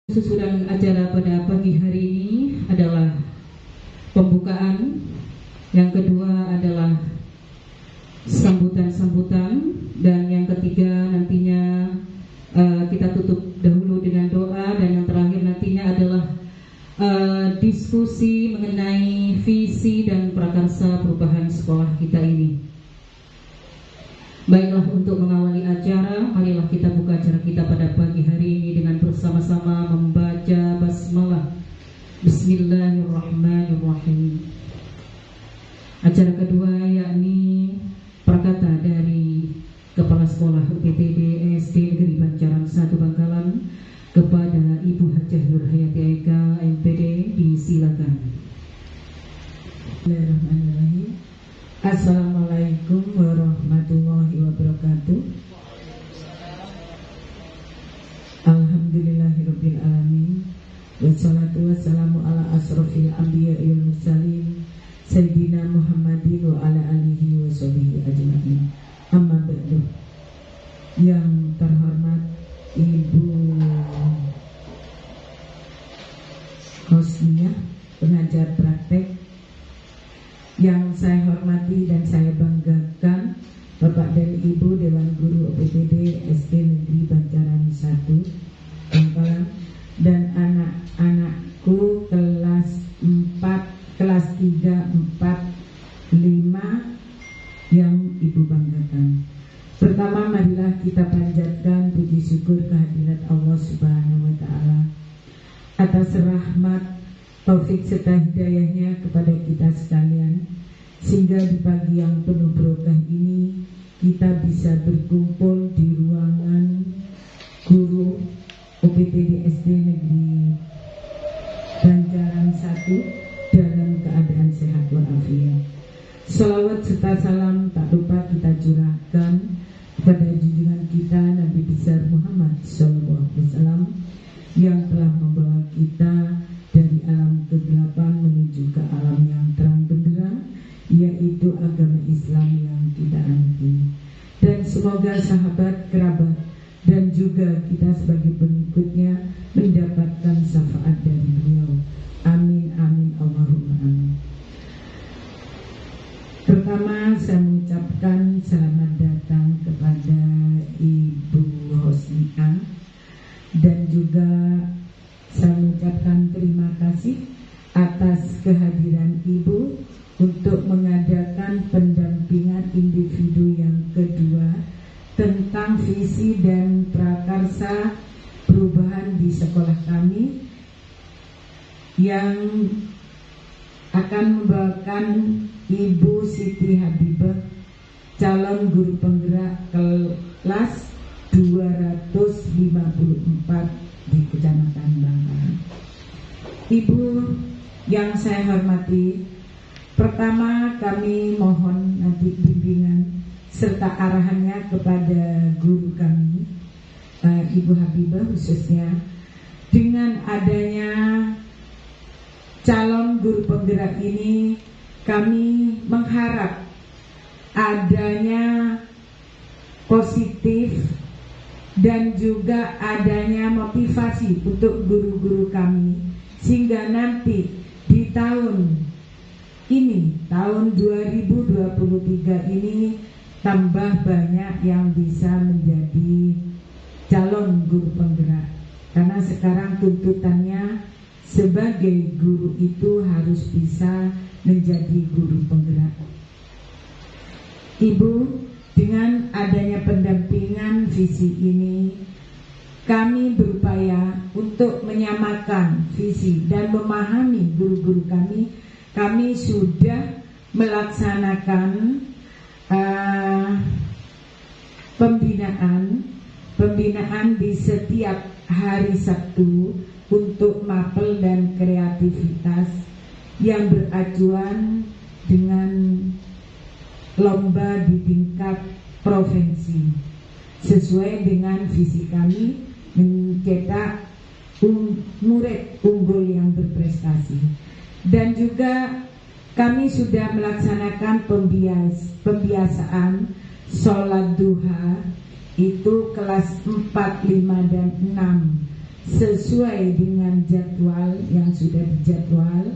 Susunan acara pada pagi hari ini adalah pembukaan, yang kedua adalah sambutan-sambutan, dan yang ketiga nantinya kita tutup dahulu dengan doa, dan yang terakhir nantinya adalah diskusi mengenai visi dan prakarsa perubahan sekolah kita ini. Baiklah, untuk mengawali acara, marilah kita buka acara kita pada pagi hari ini dengan bersama-sama membaca basmalah. Bismillahirrahmanirrahim. Acara kedua yakni prakata dari Kepala Sekolah UPTD SD Negeri Banjaran 1 Bangkalan kepada Ibu Hajah Nur Hayati Eka MPD, disilakan. Bismillahirrahmanirrahim. Assalamualaikum warahmatullahi wabarakatuh. Alhamdulillahirabbil alamin. Wassalatu wassalamu ala asrofil anbiya'i wal mursalin sayyidina Muhammadin wa ala alihi wa sahbihi ajma'in. Amma ba'du. Yang terhormat Ibu Hosniah, pengajar praktek, yang saya hormati dan saya banggakan Bapak dan Ibu Dewan Guru UPTD SD Negeri Banjaran 1 Bangkalan, dan anak-anakku kelas 4, kelas 3, 4, 5 yang Ibu banggakan. Pertama, marilah kita panjatkan puji syukur kehadirat Allah Subhanahu wa Ta'ala atas rahmat, taufik serta hidayahnya kepada kita sekalian, sehingga di pagi yang penuh berkah ini kita bisa berkumpul di ruangan guru UPTD SD Negeri Banjaran 1 dalam keadaan sehat walafiat. Salawat serta salam tak lupa kita curahkan kepada junjungan kita Nabi besar Muhammad SAW yang telah membawa kita dari alam kegelapan menuju ke alam yang terang benderang, yaitu agama Islam yang kita anti. Dan semoga sahabat, kerabat, dan juga kita sebagai pengikutnya mendapatkan syafaat dari beliau. Amin, amin, Allahumma amin. Pertama, saya mengucapkan selamat datang kepada Ibu Hosniah, dan juga saya mengucapkan terima kasih atas kehadiran Ibu untuk mengadakan pendampingan individu yang kedua tentang visi dan prakarsa perubahan di sekolah kami, yang akan membawakan Ibu Siti Habibah, calon guru penggerak kelas 254 di Kecamatan Bangkalan. Ibu yang saya hormati, pertama kami mohon nanti bimbingan serta arahannya kepada guru kami, Ibu Habibah khususnya, dengan adanya calon guru penggerak ini, kami mengharap adanya positif dan juga adanya motivasi untuk guru-guru kami, sehingga nanti di tahun ini, tahun 2023 ini, tambah banyak yang bisa menjadi calon guru penggerak. Karena sekarang tuntutannya sebagai guru itu harus bisa menjadi guru penggerak. Ibu, dengan adanya pendampingan visi ini, kami berupaya untuk menyamakan visi dan memahami guru-guru kami. Kami sudah melaksanakan pembinaan di setiap hari Sabtu untuk mapel dan kreativitas yang beracuan dengan lomba di tingkat provinsi, sesuai dengan visi kami mencetak murid unggul yang berprestasi. Dan juga kami sudah melaksanakan pembiasaan sholat duha, itu kelas 4, 5, dan 6 sesuai dengan jadwal yang sudah dijadwal,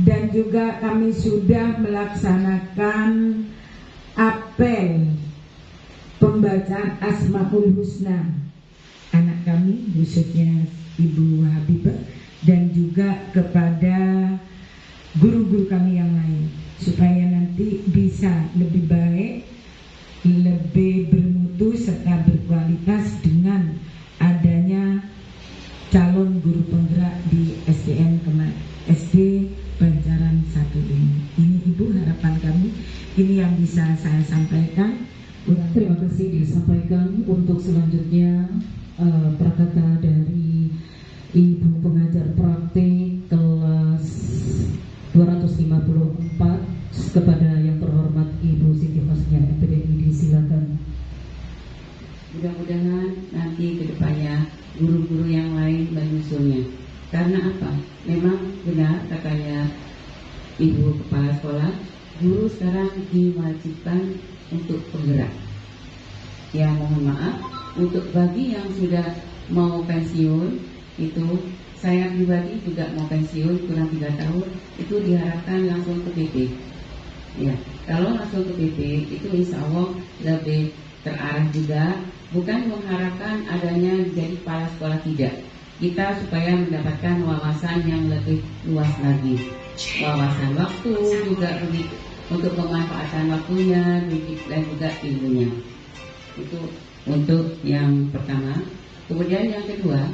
dan juga kami sudah melaksanakan apel pembacaan Asmaul Husna anak kami, khususnya Ibu Habibah, dan juga kepada guru-guru kami yang lain, supaya nanti bisa lebih baik, lebih bermutu serta berkualitas dengan adanya calon guru penggerak di SD Banjaran 1 ini. Ini Ibu harapan kami, ini yang bisa saya sampaikan. Terima kasih disampaikan. Untuk selanjutnya prakata dari Ibu pengajar praktik kelas 254 kepada yang terhormat Ibu Siti Hosnia MPDI, disilakan. Mudah-mudahan nanti kedepannya guru-guru yang lain menyusulnya. Karena apa? Memang benar katanya Ibu Kepala Sekolah, guru sekarang diwajibkan untuk penggerak. Ya mohon maaf, untuk bagi yang sudah mau pensiun, itu saya pribadi juga mau pensiun kurang 3 tahun, itu diharapkan langsung ke PP. Ya, kalau langsung ke PP itu insya Allah lebih terarah juga, bukan mengharapkan adanya jadi kepala sekolah, tidak. Kita supaya mendapatkan wawasan yang lebih luas lagi, wawasan waktu juga begitu, untuk pemanfaatan waktunya dan juga ilmunya. Itu untuk yang pertama. Kemudian yang kedua,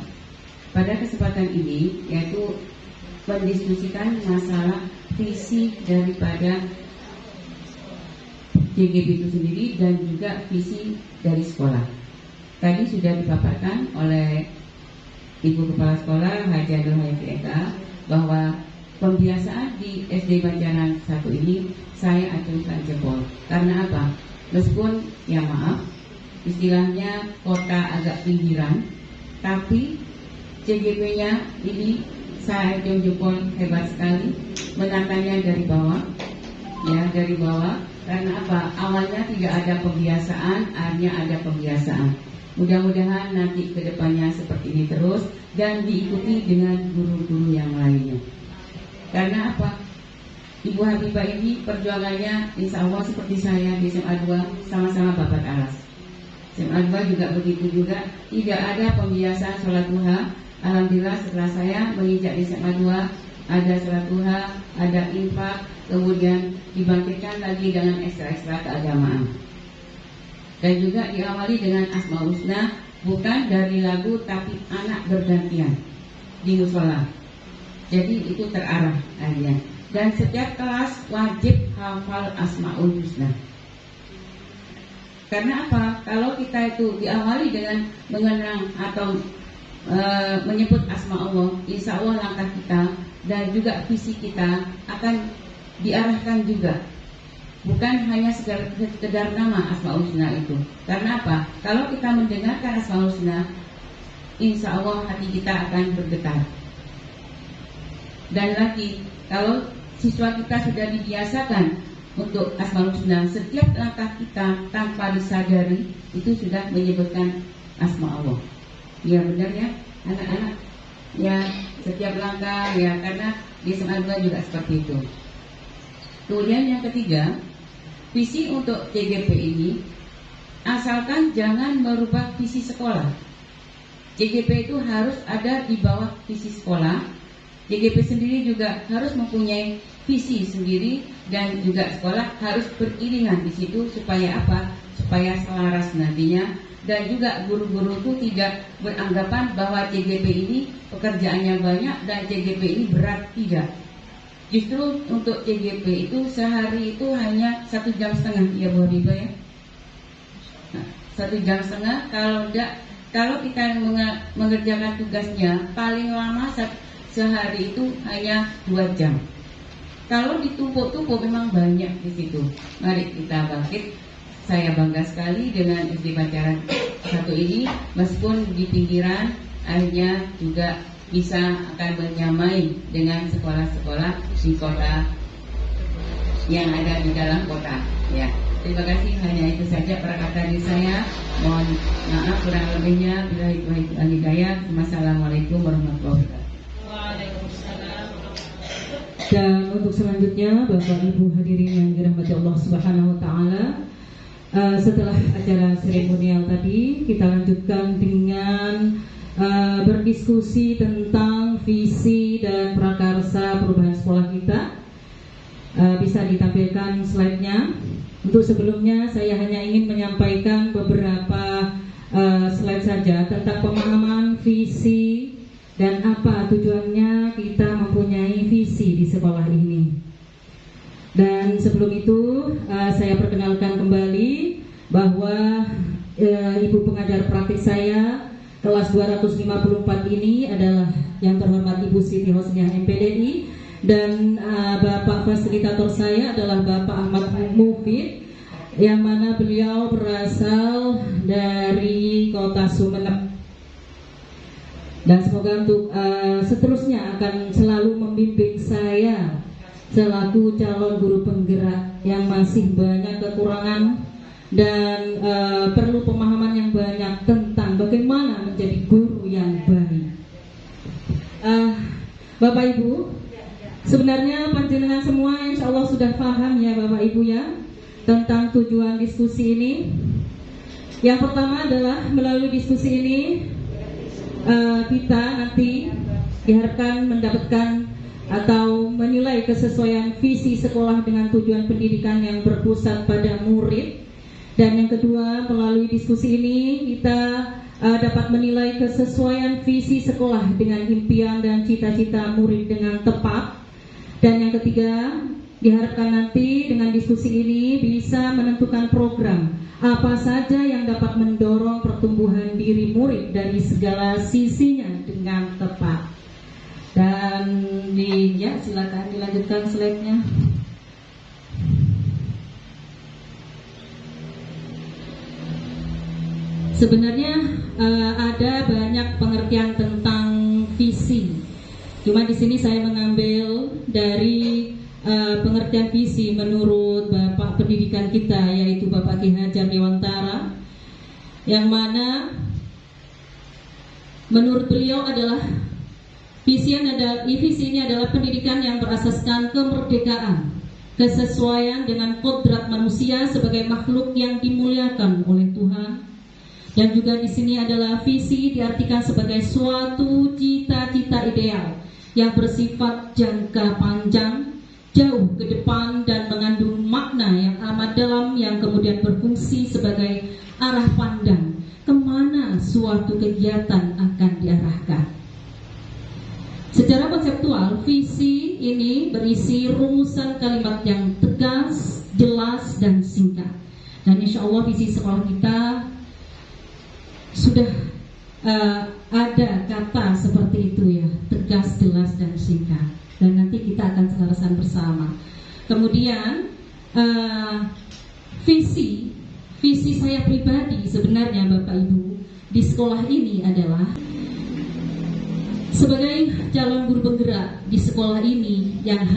pada kesempatan ini yaitu mendiskusikan masalah visi daripada JGB itu sendiri dan juga visi dari sekolah. Tadi sudah dipaparkan oleh Ibu Kepala Sekolah Haji Nur Hayati Eka bahwa pembiasaan di SD Banjaran 1 ini saya acungkan jempol. Karena apa? Meskipun ya maaf, istilahnya kota agak pinggiran, tapi CGP-nya ini saya acung jempol, hebat sekali, menatanya dari bawah, ya dari bawah. Karena apa? Awalnya tidak ada pembiasaan, akhirnya ada pembiasaan. Mudah-mudahan nanti kedepannya seperti ini terus dan diikuti dengan guru-guru yang lainnya. Karena apa? Ibu Habibah ini perjuangannya insya Allah seperti saya di SMA 2 sama-sama babat alas. SMA 2 juga begitu juga, tidak ada pembiasaan sholat duha. Alhamdulillah setelah saya menginjak di SMA 2 ada sholat duha, ada infak, kemudian dibangkitkan lagi dengan ekstra-ekstra keagamaan. Dan juga diawali dengan Asmaul Husna, bukan dari lagu tapi anak bergantian di musola. Jadi itu terarah akhirnya. Dan setiap kelas wajib hafal Asmaul Husna. Karena apa? Kalau kita itu diawali dengan mengenang atau menyebut asma Allah, insya Allah langkah kita dan juga visi kita akan diarahkan juga. Bukan hanya sekedar nama Asmaul Husna itu. Karena apa? Kalau kita mendengarkan Asmaul Husna, insya Allah hati kita akan bergetar. Dan lagi, kalau siswa kita sudah dibiasakan untuk Asmaul Husna, setiap langkah kita tanpa disadari itu sudah menyebutkan asma Allah. Ya benar ya, anak-anak. Ya setiap langkah ya, karena di SMA 2 juga seperti itu. Kemudian yang ketiga, visi untuk JGP ini asalkan jangan merubah visi sekolah. JGP itu harus ada di bawah visi sekolah. JGP sendiri juga harus mempunyai visi sendiri dan juga sekolah harus beriringan di situ supaya apa? Supaya selaras nantinya, dan juga guru-guru itu tidak beranggapan bahwa JGP ini pekerjaannya banyak dan JGP ini berat, tidak. Justru untuk JGP itu sehari itu hanya 1,5 jam ya Bu Habibah ya. Nah, 1,5 jam kalau kita mengerjakan tugasnya paling lama sehari itu hanya 2 jam. Kalau ditumpuk-tumpuk memang banyak di situ. Mari kita bangkit. Saya bangga sekali dengan SD Banjaran 1 ini, meskipun di pinggiran akhirnya juga bisa akan menyamai dengan sekolah-sekolah di kota yang ada di dalam kota ya. Terima kasih, hanya itu saja perkataan dari saya. Mohon maaf kurang lebihnya. Bila itu hidayah. Wassalamualaikum warahmatullahi wabarakatuh. Dan untuk selanjutnya, Bapak Ibu hadirin yang dirahmati Allah Subhanahu wa taala, setelah acara seremonial tadi, kita lanjutkan dengan berdiskusi tentang visi dan prakarsa perubahan sekolah kita. Bisa ditampilkan slide-nya. Untuk sebelumnya saya hanya ingin menyampaikan beberapa slide saja tentang pemahaman visi dan apa tujuannya kita mempunyai visi di sekolah ini. Dan sebelum itu saya perkenalkan kembali bahwa Ibu pengajar praktik saya kelas 254 ini adalah yang terhormat Ibu Siti Hosniah MPDI, dan Bapak fasilitator saya adalah Bapak Ahmad Mufid, yang mana beliau berasal dari kota Sumeneb. Dan semoga untuk seterusnya akan selalu membimbing saya selaku calon guru penggerak yang masih banyak kekurangan dan perlu pemahaman yang banyak tentang bagaimana menjadi guru yang baik. Bapak Ibu, sebenarnya panjenengan semua insya Allah sudah paham ya Bapak Ibu ya tentang tujuan diskusi ini. Yang pertama adalah melalui diskusi ini kita nanti diharapkan mendapatkan atau menilai kesesuaian visi sekolah dengan tujuan pendidikan yang berpusat pada murid. Dan yang kedua, melalui diskusi ini kita dapat menilai kesesuaian visi sekolah dengan impian dan cita-cita murid dengan tepat. Dan yang ketiga, diharapkan nanti dengan diskusi ini bisa menentukan program apa saja yang dapat mendorong pertumbuhan diri murid dari segala sisinya dengan tepat. Dan silakan dilanjutkan slide-nya. Sebenarnya ada banyak pengertian tentang visi. Cuma di sini saya mengambil dari pengertian visi menurut Bapak Pendidikan kita, yaitu Bapak Ki Hajar Dewantara, yang mana menurut beliau adalah visi ini adalah pendidikan yang berasaskan kemerdekaan, kesesuaian dengan kodrat manusia sebagai makhluk yang dimuliakan oleh Tuhan. Dan juga di sini adalah visi diartikan sebagai suatu cita-cita ideal yang bersifat jangka panjang, jauh ke depan, dan mengandung makna yang amat dalam, yang kemudian berfungsi sebagai arah pandang kemana suatu kegiatan akan diarahkan. Secara konseptual, visi ini berisi rumusan kalimat yang tegas, jelas, dan singkat. Dan insya Allah visi sekolah kita sudah ada kata seperti itu ya, tegas, jelas, dan singkat. Dan nanti kita akan selesaikan bersama. Kemudian visi saya pribadi sebenarnya Bapak Ibu di sekolah ini adalah sebagai calon guru penggerak di sekolah ini yang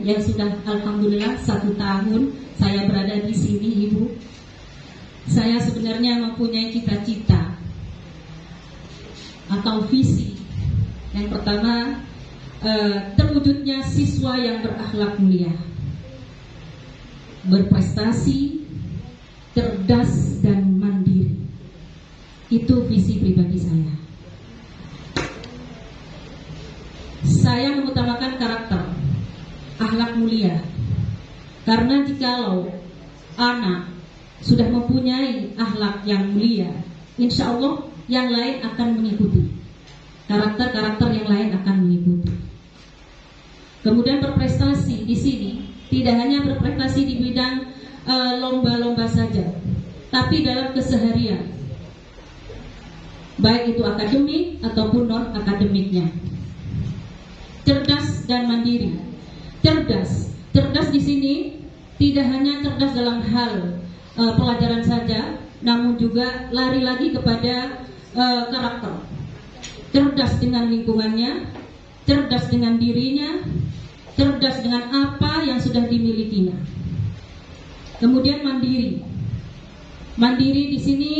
yang sudah alhamdulillah 1 tahun saya berada di sini Ibu. Saya sebenarnya mempunyai cita-cita atau visi. Yang pertama, terwujudnya siswa yang berakhlak mulia, berprestasi, cerdas, dan mandiri. Itu visi pribadi saya. Saya mengutamakan karakter, akhlak mulia. Karena jikalau anak sudah mempunyai akhlak yang mulia, insya Allah yang lain akan mengikuti. Karakter-karakter yang lain akan mengikuti. Kemudian berprestasi di sini tidak hanya berprestasi di bidang lomba-lomba saja, tapi dalam keseharian, baik itu akademik ataupun non akademiknya. Cerdas dan mandiri. Cerdas di sini tidak hanya cerdas dalam hal pelajaran saja, namun juga lari lagi kepada karakter. Cerdas dengan lingkungannya, cerdas dengan dirinya, cerdas dengan apa yang sudah dimilikinya. Kemudian mandiri. Mandiri di sini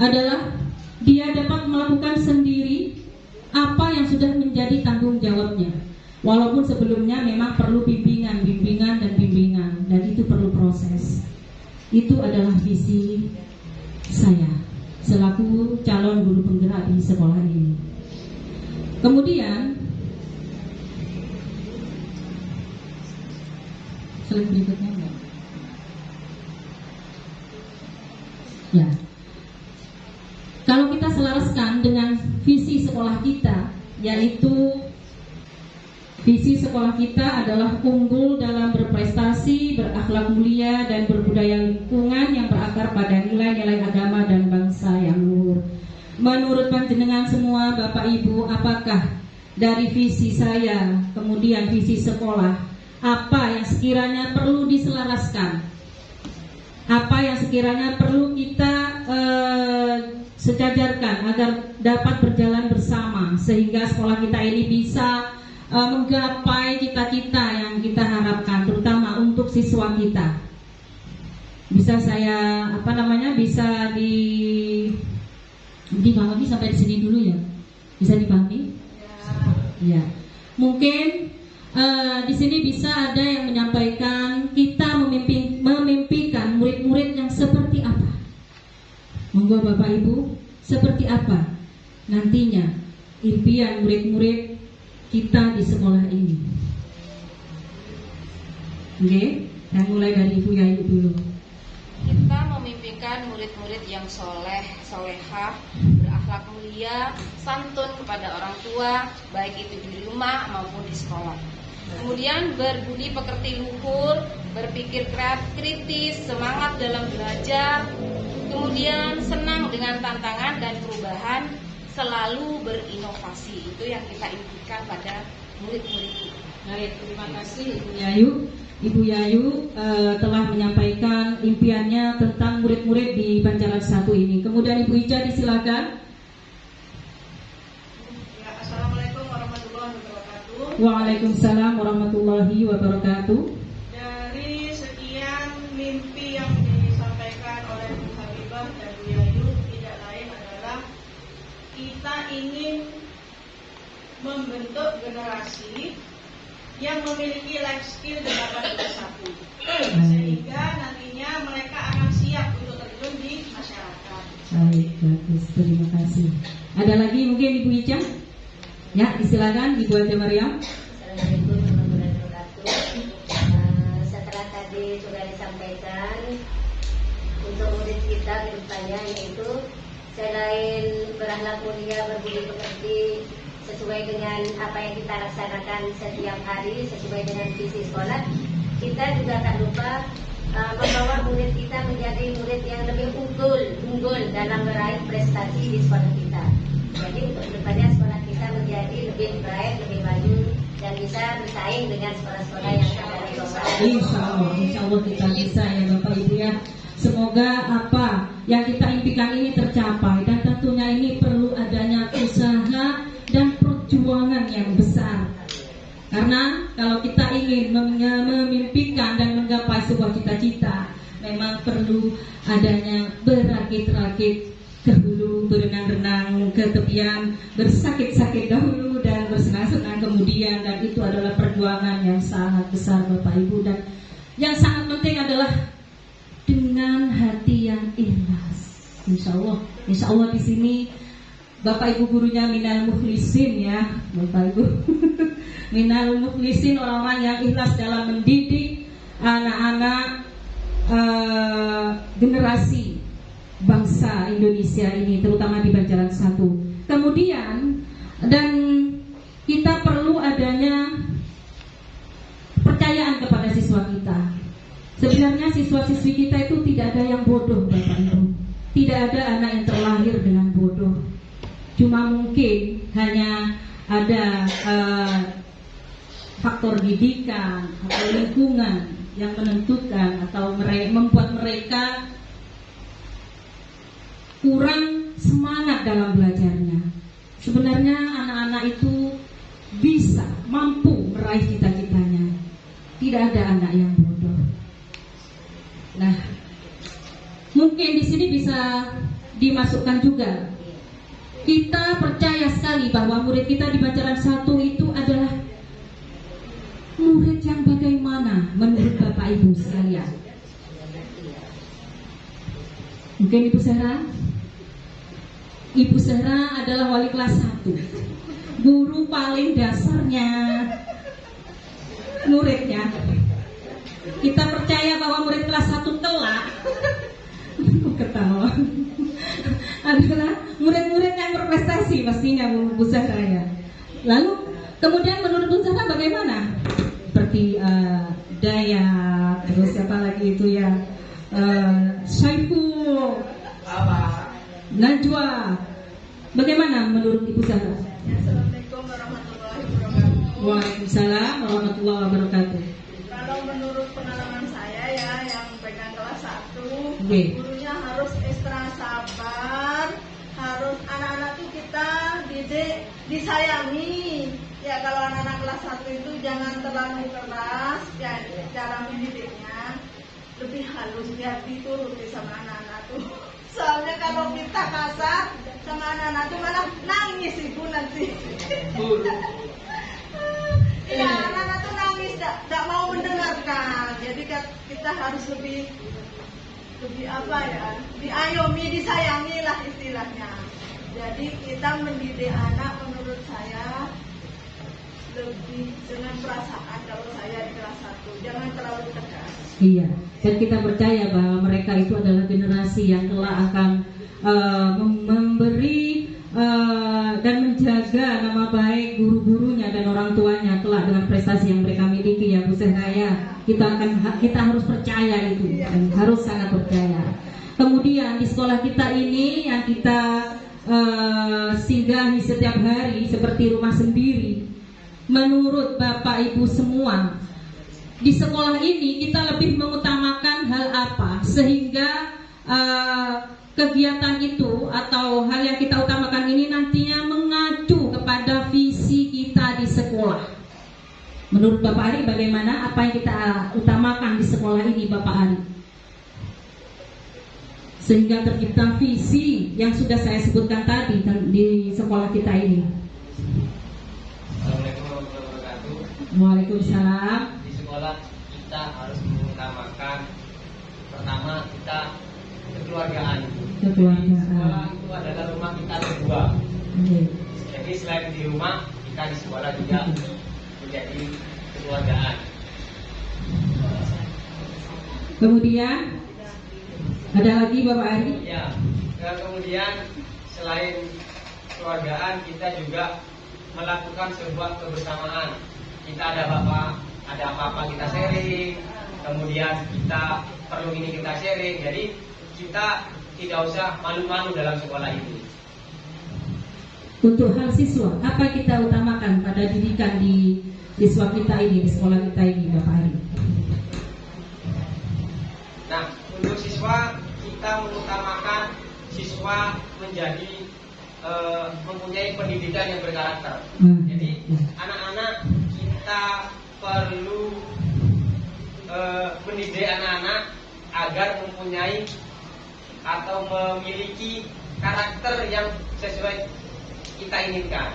adalah dia dapat melakukan sendiri apa yang sudah menjadi tanggung jawabnya. Walaupun sebelumnya memang perlu bimbingan dan itu perlu proses. Itu adalah visi saya selaku calon guru penggerak di sekolah ini. Kemudian slide berikutnya enggak? Ya. Kalau kita selaraskan dengan visi sekolah kita, yaitu visi sekolah kita adalah unggul dalam berprestasi, berakhlak mulia, dan berbudaya lingkungan yang berakar pada nilai-nilai agama dan bangsa yang luhur. Menurut panjenengan semua, Bapak Ibu, apakah dari visi saya, kemudian visi sekolah, apa yang sekiranya perlu diselaraskan? Apa yang sekiranya perlu kita sejajarkan agar dapat berjalan bersama sehingga sekolah kita ini bisa menggapai cita-cita yang kita harapkan, terutama untuk siswa kita. Bisa saya bisa dipahami sampai di sini dulu ya? Bisa dipahami? Ya. Mungkin di sini bisa ada yang menyampaikan kita memimpikan murid-murid yang seperti apa. Monggo Bapak Ibu, seperti apa nantinya impian murid-murid kita di sekolah ini. Oke, yang mulai dari Ibu Yayu dulu. Kita memimpikan murid-murid yang soleh, solehah, berakhlak mulia, santun kepada orang tua, baik itu di rumah maupun di sekolah. Kemudian berbudi pekerti luhur, berpikir kritis, semangat dalam belajar, kemudian senang dengan tantangan dan perubahan, selalu berinovasi. Itu yang kita impikan pada murid-murid kita. Baik, terima kasih Ibu Yayu. Ibu Yayu telah menyampaikan impiannya tentang murid-murid di Banjaran 1 ini. Kemudian Ibu Ica disilakan. Ya, Assalamualaikum warahmatullahi wabarakatuh. Waalaikumsalam warahmatullahi wabarakatuh. Dari sekian mimpi yang disampaikan oleh Bu Habibah dan Bu Yayu, tidak lain adalah kita ingin membentuk generasi yang memiliki life skill dan dapat bersatu, sehingga nantinya mereka akan siap untuk terjun di masyarakat. Baik, bagus, terima kasih. Ada lagi mungkin Ibu Ica? Ya, silakan Ibu Ade Maryam. Assalamualaikum warahmatullahi wabarakatuh. Setelah tadi sudah disampaikan untuk murid kita ke depannya, yaitu selain berakhlak mulia, berbudi pekerti sesuai dengan apa yang kita laksanakan setiap hari, sesuai dengan visi sekolah, kita juga tak lupa membawa murid kita menjadi murid yang lebih unggul dalam meraih prestasi di sekolah kita. Jadi untuk kedepannya sekolah kita menjadi lebih baik, lebih maju, dan bisa bersaing dengan sekolah-sekolah yang ada di bawah. Insya Allah kita bisa ya Bapak Ibu ya. Semoga apa yang kita impikan ini tercapai, dan tentunya ini perlu adanya usaha dan perjuangan yang besar. Karena kalau kita ingin memimpikan dan menggapai sebuah cita-cita, memang perlu adanya berakit-rakit ke hulu, berenang-renang ke tepian, bersakit-sakit dahulu dan bersenang-senang kemudian, dan itu adalah perjuangan yang sangat besar Bapak Ibu. Dan yang sangat penting adalah dengan hati yang ikhlas. Insya Allah di sini Bapak Ibu gurunya minal mukhlisin ya, Bapak Ibu. Minal mukhlisin, orang-orang yang ikhlas dalam mendidik anak-anak generasi bangsa Indonesia ini, terutama di Banjaran 1. Kemudian dan kita perlu adanya kepercayaan kepada siswa kita. Sebenarnya siswa-siswi kita itu tidak ada yang bodoh Bapak Ibu. Tidak ada anak yang terlahir dengan bodoh. Cuma mungkin hanya ada faktor didikan atau lingkungan yang menentukan atau membuat mereka kurang semangat dalam belajarnya. Sebenarnya anak-anak itu bisa, mampu meraih cita-citanya. Tidak ada anak yang bodoh. Nah, mungkin di sini bisa dimasukkan juga. Kita percaya sekali bahwa murid kita di Banjaran 1 itu adalah murid yang bagaimana menurut Bapak Ibu sekalian. Mungkin Ibu Sera? Ibu Sera adalah wali kelas 1, guru paling dasarnya muridnya. Kita percaya bahwa murid kelas 1 kelak ketawa adalah murid-murid yang berprestasi pastinya Bu Zahra ya. Lalu kemudian menurut Bu Zahra bagaimana? Seperti Daya, terus siapa lagi itu ya, Syaiful, Najwa. Bagaimana menurut Ibu Zahra? Assalamualaikum warahmatullahi wabarakatuh. Waalaikumsalam warahmatullahi wabarakatuh. Kalau menurut pengalaman saya ya, yang pegang kelas 1, Oke. gurunya harus ekstra sabar, harus anak-anak itu kita didik, disayangi. Ya kalau anak-anak kelas 1 itu jangan terlalu keras, ya cara mendidiknya lebih halus, biar dituruti sama anak-anak tuh. Soalnya kalau kita kasar sama anak-anak tuh malah nangis ibu nanti. Ya anak-anak tuh nangis, tidak mau mendengarkan. Jadi kita harus lebih apa ya, diayomi, disayangi lah istilahnya. Jadi kita mendidik anak menurut saya lebih dengan perasaan. Kalau saya di kelas 1 jangan terlalu tegas. Iya, dan kita percaya bahwa mereka itu adalah generasi yang kelak akan memberi dan menjaga nama baik guru-gurunya dan orang tuanya kelak dengan prestasi yang mereka miliki ya Bu Sehraya. Kita harus percaya itu dan harus sangat percaya. Kemudian di sekolah kita ini yang kita singgahi setiap hari seperti rumah sendiri. Menurut Bapak Ibu semua, di sekolah ini kita lebih mengutamakan hal apa sehingga kegiatan itu atau hal yang kita utamakan ini nantinya mengacu kepada visi kita di sekolah. Menurut Bapak Ari bagaimana, apa yang kita utamakan di sekolah ini Bapak Ari? Sehingga tercipta visi yang sudah saya sebutkan tadi di sekolah kita ini. Assalamualaikum warahmatullahi wabarakatuh. Waalaikumsalam. Di sekolah kita harus mengutamakan pertama kita kekeluargaan. Di sekolah itu adalah rumah kita berdua. Jadi selain di rumah, kita di sekolah juga menjadi kekeluargaan. Kemudian ada lagi Bapak Ari? Ya. Dan kemudian selain kekeluargaan, kita juga melakukan sebuah kebersamaan. Kita ada apa-apa kita sharing. Kemudian kita perlu ini kita sharing. Jadi kita tidak usah malu-malu dalam sekolah ini. Untuk hal siswa, apa kita utamakan pada didikan di siswa kita ini, di sekolah kita ini, Bapak Ari? Nah, untuk siswa kita mengutamakan siswa menjadi mempunyai pendidikan yang berkarakter. Jadi anak-anak kita perlu mendidik anak-anak agar mempunyai atau memiliki karakter yang sesuai kita inginkan.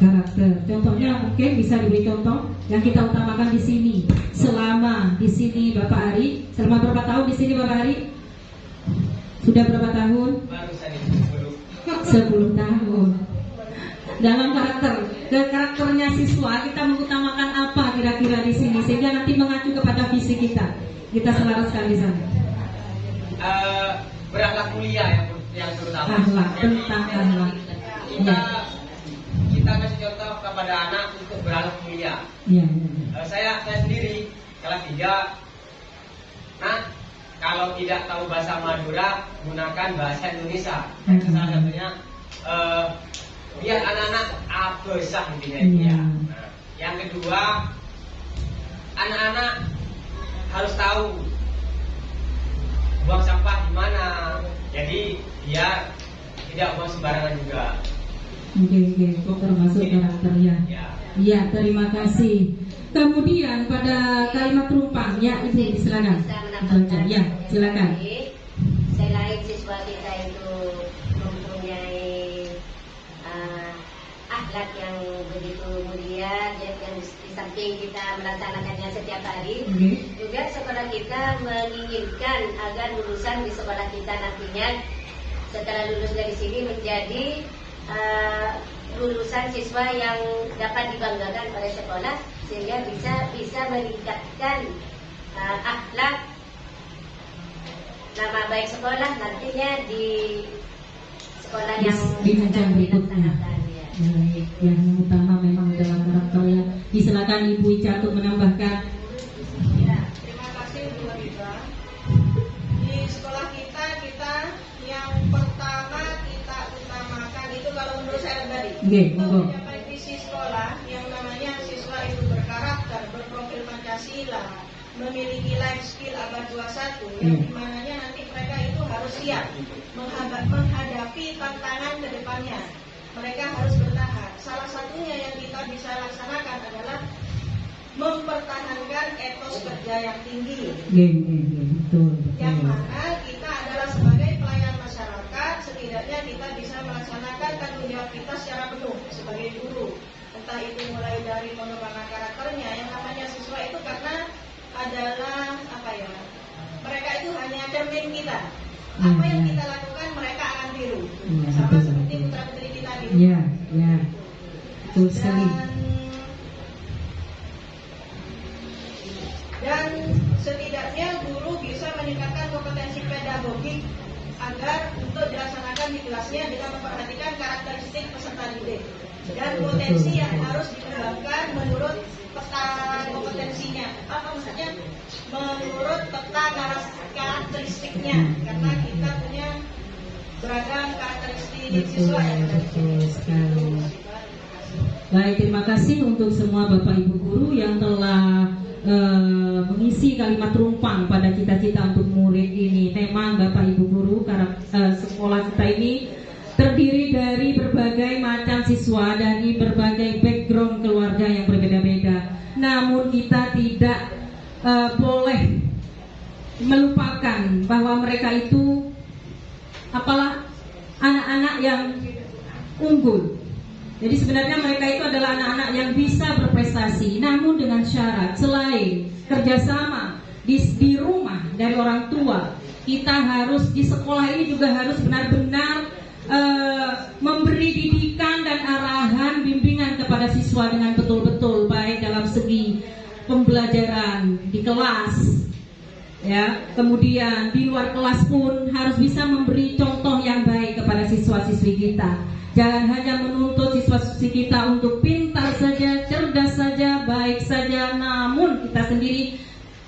Karakter. Contohnya mungkin bisa diberi contoh yang kita utamakan di sini. Selama di sini Bapak Ari, selama berapa tahun di sini Bapak Ari? Sudah berapa tahun? Baru saja 10 tahun. Dalam karakternya siswa kita mengutamakan apa kira-kira di sini sehingga nanti mengacu kepada visi kita. Kita selaraskan di sana. Berakhlak mulia yang terutama. Akhlak, tentang akhlak. Kita kasih contoh kepada anak untuk berakhlak mulia. Ya. Saya sendiri kelas 3. Nah, kalau tidak tahu bahasa Madura, gunakan bahasa Indonesia. Salah satunya biar anak-anak abesah intinya. Ya. Nah, yang kedua, anak-anak harus tahu buang sampah di mana. Jadi biar tidak buang sembarangan juga. Oke, termasuk karakternya. Ya. Iya, terima kasih. Kemudian pada kalimat rumpang, ya Ibu silakan. silakan. bisa menambahkan Ya, silakan. Selain siswa kita itu mempunyai akhlak yang begitu mulia, yang di samping kita melaksanakannya setiap hari, juga sekolah kita menginginkan agar lulusan di sekolah kita nantinya setelah lulus dari sini menjadi lulusan siswa yang dapat dibanggakan oleh sekolah, sehingga bisa meningkatkan akhlak nama baik sekolah nantinya di sekolah yang di jenjang berikutnya. Baik, yang utama memang dalam karakter ya. Silakan Ibu Ica untuk menambahkan. Ya, terima kasih Bu Riba. Di sekolah kita yang pertama kita utamakan itu kalau menurut saya pribadi, untuk mencapai visi sekolah yang namanya siswa itu berkarakter, berprofil Pancasila, memiliki life skill abad 21, yang dimananya nanti mereka itu harus siap menghadapi tantangan ke depannya. Mereka harus bertahan. Salah satunya yang kita bisa laksanakan adalah mempertahankan etos kerja yang tinggi. Betul. Yang mana kita adalah sebagai pelayan masyarakat, setidaknya kita bisa melaksanakan tanggung jawab kita secara penuh sebagai guru. Entah itu mulai dari mengembangkan karakternya, yang namanya siswa itu karena adalah mereka itu hanya cermin kita. Apa yang kita lakukan mereka akan tiru. Sama seperti putra putri kita di rumah. Ya. Betul sekali. Dan setidaknya guru bisa meningkatkan kompetensi pedagogik agar untuk dilaksanakan di kelasnya dengan memperhatikan karakteristik peserta didik dan potensi yang harus dikembangkan menurut peta kompetensinya. Apa maksudnya? Menurut peta karakteristiknya, karena kita punya beragam karakteristik siswa yang betul sekali. Baik, terima kasih untuk semua Bapak Ibu guru yang telah mengisi kalimat rumpang pada cita-cita untuk murid ini. Memang Bapak Ibu guru sekolah kita ini terdiri dari berbagai macam siswa dari berbagai background keluarga yang berbeda-beda. Namun kita tidak boleh melupakan bahwa mereka itu anak-anak yang unggul. Jadi sebenarnya mereka itu adalah anak-anak yang bisa berprestasi, namun dengan syarat selain kerjasama di rumah dari orang tua, kita harus di sekolah ini juga harus benar-benar memberi didikan dan arahan bimbingan kepada siswa dengan betul-betul baik dalam segi pembelajaran di kelas, ya, kemudian di luar kelas pun harus bisa memberi contoh yang baik kepada siswa-siswi kita. Jangan hanya menuntut siswa-siswi kita untuk pintar saja, cerdas saja, baik saja, namun kita sendiri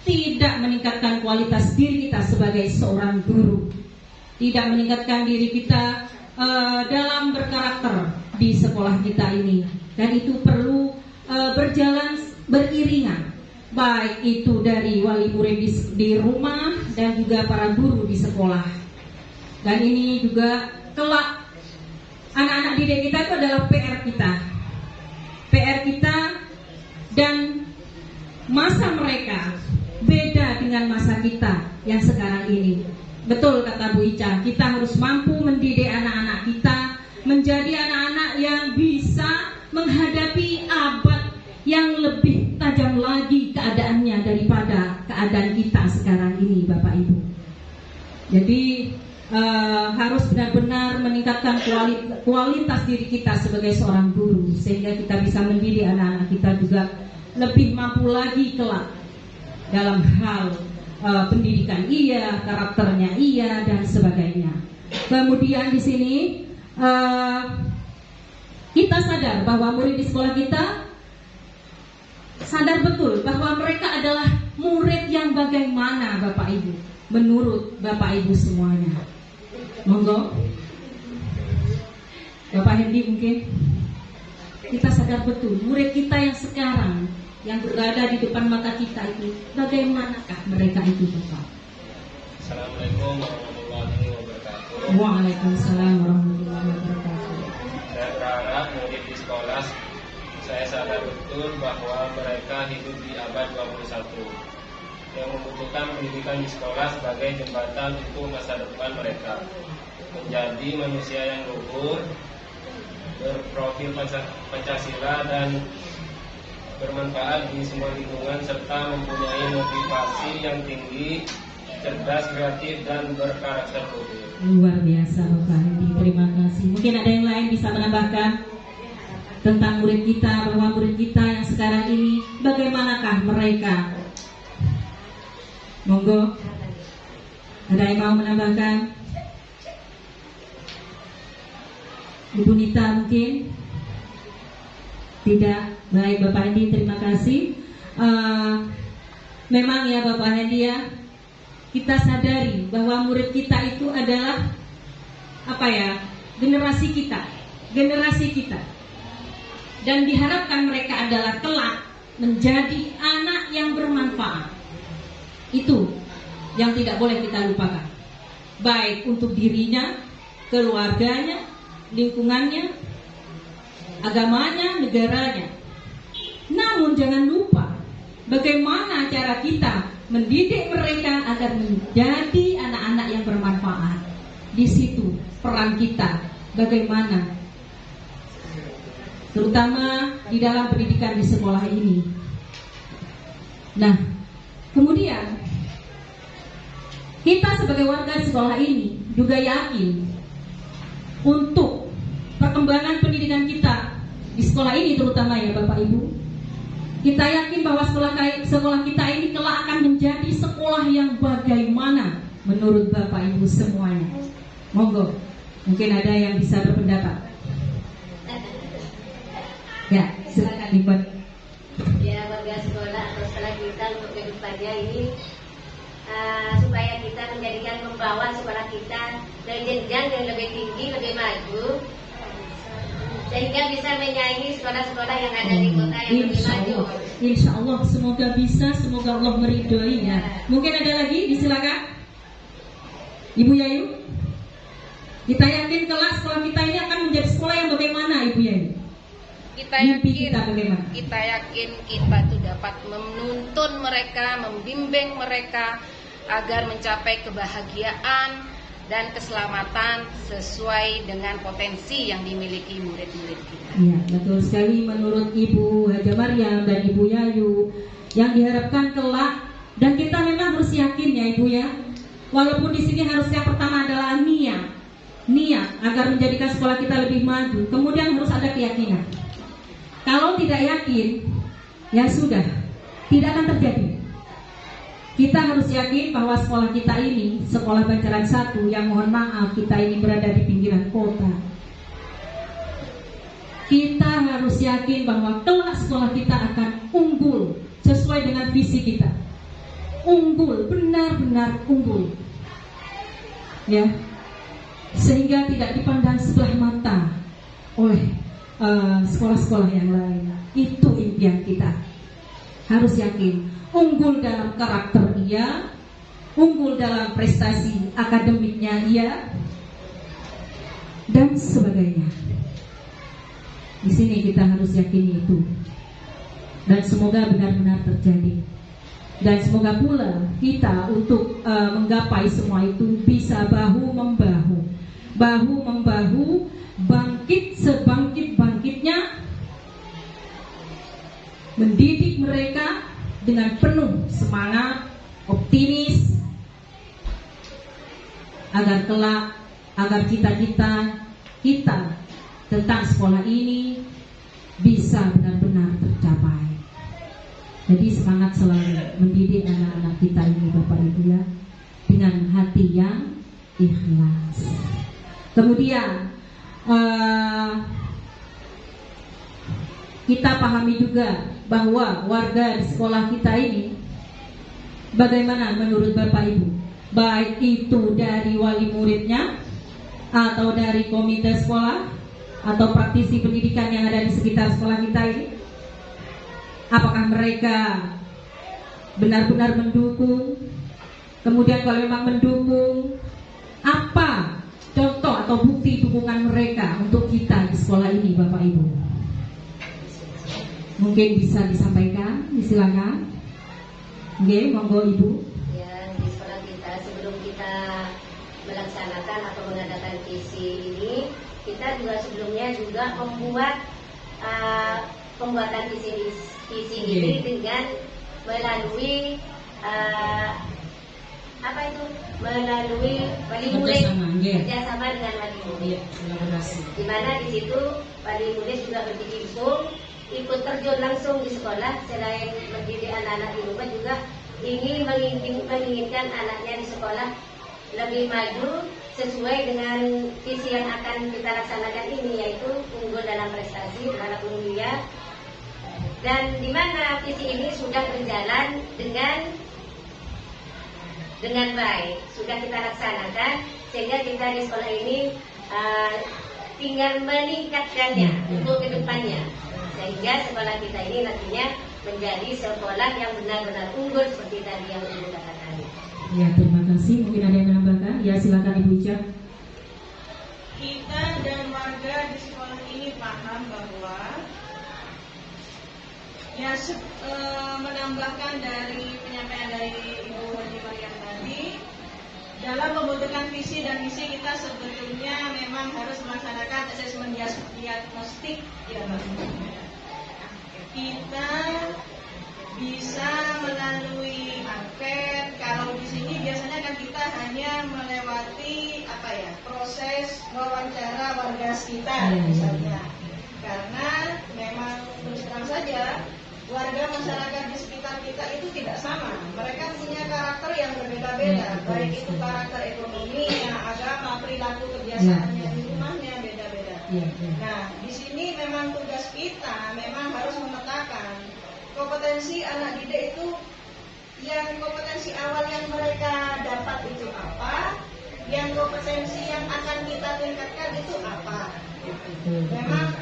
tidak meningkatkan kualitas diri kita sebagai seorang guru, tidak meningkatkan diri kita dalam berkarakter di sekolah kita ini. Dan itu perlu berjalan beriringan, baik itu dari wali murid di rumah dan juga para guru di sekolah. Dan ini juga kelak anak-anak didik kita itu adalah PR kita dan masa mereka beda dengan masa kita yang sekarang ini. Betul kata Bu Ica, kita harus mampu mendidik anak-anak kita menjadi anak-anak yang bisa menghadapi abad yang lebih tajam lagi keadaannya daripada keadaan kita sekarang ini, Bapak Ibu. Jadi harus benar-benar meningkatkan kualitas diri kita sebagai seorang guru, sehingga kita bisa mendidik anak-anak kita juga lebih mampu lagi kelak dalam hal pendidikan karakternya dan sebagainya. Kemudian di sini kita sadar bahwa murid di sekolah kita sadar betul bahwa mereka adalah murid yang bagaimana, Bapak Ibu, menurut Bapak Ibu semuanya. Monggo, Bapak Hendi, mungkin kita sadar betul murid kita yang sekarang yang berada di depan mata kita itu bagaimanakah mereka itu, Bapak? Assalamualaikum warahmatullahi wabarakatuh. Waalaikumsalam warahmatullahi wabarakatuh. Saya berharap murid di sekolah saya sadar betul bahwa mereka hidup di abad 21. yang membutuhkan pendidikan di sekolah sebagai jembatan untuk masa depan mereka menjadi manusia yang luhur, berprofil Pancasila dan bermanfaat di semua lingkungan serta mempunyai motivasi yang tinggi, cerdas, kreatif, dan berkarakter luhur. Luar biasa Bapak Hedi, terima kasih. Mungkin ada yang lain bisa menambahkan tentang murid kita, bahwa murid kita yang sekarang ini bagaimanakah mereka? Monggo, ada yang mau menambahkan? Ibu Nita mungkin? Tidak. Baik Bapak Hedi, terima kasih. Memang ya Bapak Hedi ya, kita sadari bahwa murid kita itu adalah generasi kita, dan diharapkan mereka adalah kelak menjadi anak yang bermanfaat. Itu yang tidak boleh kita lupakan, baik untuk dirinya, keluarganya, lingkungannya, agamanya, negaranya. Namun jangan lupa bagaimana cara kita mendidik mereka agar menjadi anak-anak yang bermanfaat. Di situ peran kita bagaimana, terutama di dalam pendidikan di sekolah ini. Nah, kemudian kita sebagai warga di sekolah ini juga yakin untuk perkembangan pendidikan kita di sekolah ini, terutama ya Bapak Ibu. Kita yakin bahwa sekolah kita ini kelak akan menjadi sekolah yang bagaimana menurut Bapak Ibu semuanya. Monggo, mungkin ada yang bisa berpendapat. Ya, silakan Ibu. Ya, warga sekolah atau sekolah kita untuk kedepannya ini supaya kita menjadikan membawa sekolah kita dari jenjang yang lebih tinggi, lebih maju, sehingga bisa menyaingi sekolah-sekolah yang ada di kota yang lebih maju. Insya Allah, semoga bisa, semoga Allah meridhoinya. Mungkin ada lagi, disilakan Ibu Yayu. Kita yakin kelak sekolah kita ini akan menjadi sekolah yang bagaimana, Ibu Yayu? Kita yakin kita tuh dapat menuntun mereka, membimbing mereka agar mencapai kebahagiaan dan keselamatan sesuai dengan potensi yang dimiliki murid-murid kita. Ya, betul sekali menurut Ibu Haja Maryam dan Ibu Yayu, yang diharapkan kelak, dan kita memang harus yakin ya Ibu ya. Walaupun di sini harus yang pertama adalah niat agar menjadikan sekolah kita lebih maju. Kemudian harus ada keyakinan. Kalau tidak yakin, ya sudah, tidak akan terjadi. Kita harus yakin bahwa sekolah kita ini, sekolah Banjaran 1, yang mohon maaf kita ini berada di pinggiran kota. Kita harus yakin bahwa kelak sekolah kita akan unggul sesuai dengan visi kita. Unggul, benar-benar unggul. Ya. Sehingga tidak dipandang sebelah mata oleh sekolah-sekolah yang lain. Itu impian kita. Harus yakin, unggul dalam karakter iya, unggul dalam prestasi akademiknya iya, dan sebagainya. Di sini kita harus yakini itu. Dan semoga benar-benar terjadi. Dan semoga pula kita untuk menggapai semua itu bisa bahu-membahu, bangkit sebangkit-bangkitnya, mendidik mereka dengan penuh semangat, optimis, agar kelak, agar cita-cita kita tentang sekolah ini bisa benar-benar tercapai. Jadi semangat selalu mendidik anak-anak kita ini Bapak Ibu ya, dengan hati yang ikhlas. Kemudian kita pahami juga bahwa warga di sekolah kita ini, bagaimana menurut Bapak Ibu, baik itu dari wali muridnya, atau dari komite sekolah, atau praktisi pendidikan yang ada di sekitar sekolah kita ini, apakah mereka benar-benar mendukung? Kemudian kalau memang mendukung, apa contoh atau bukti dukungan mereka untuk kita di sekolah ini Bapak Ibu? Mungkin bisa disampaikan, disilakan. Nggih, monggo Ibu. Ya, di sekolah kita sebelum kita melaksanakan atau mengadakan visi ini, kita juga sebelumnya juga membuat pembuatan visi ini dengan melalui melalui wali murid, kerjasama dengan wali murid. Di mana di situ wali murid juga berkecimpung, ikut terjun langsung di sekolah. Selain mendidik anak-anak di rumah, juga ingin menginginkan anaknya di sekolah lebih maju sesuai dengan visi yang akan kita laksanakan ini, yaitu unggul dalam prestasi, berakhlak mulia. Dan di mana visi ini sudah berjalan dengan baik, sudah kita laksanakan, sehingga kita di sekolah ini tinggal meningkatkannya untuk kedepannya, sehingga sekolah kita ini nantinya menjadi sekolah yang benar-benar unggul seperti tadi yang Ibu katakan. Ya, terima kasih. Mungkin ada yang menambahkan? Ya, silakan Ibu Ica. Kita dan warga di sekolah ini paham bahwa menambahkan dari penyampaian dari Ibu Haji Maryam tadi, dalam membentukkan visi dan misi kita sebetulnya memang harus melaksanakan asesmen diagnostik. Kita bisa melalui angket. Kalau di sini biasanya kan kita hanya melewati proses wawancara warga sekitar misalnya, karena memang terus terang saja warga masyarakat di sekitar kita itu tidak sama. Mereka punya karakter yang berbeda-beda, baik itu karakter ekonominya, agama, perilaku kebiasaannya di rumahnya beda-beda. Nah, di sini memang tugas kita memang harus memetakan kompetensi anak didik itu, yang kompetensi awal yang mereka dapat itu apa, yang kompetensi yang akan kita tingkatkan itu apa. Memang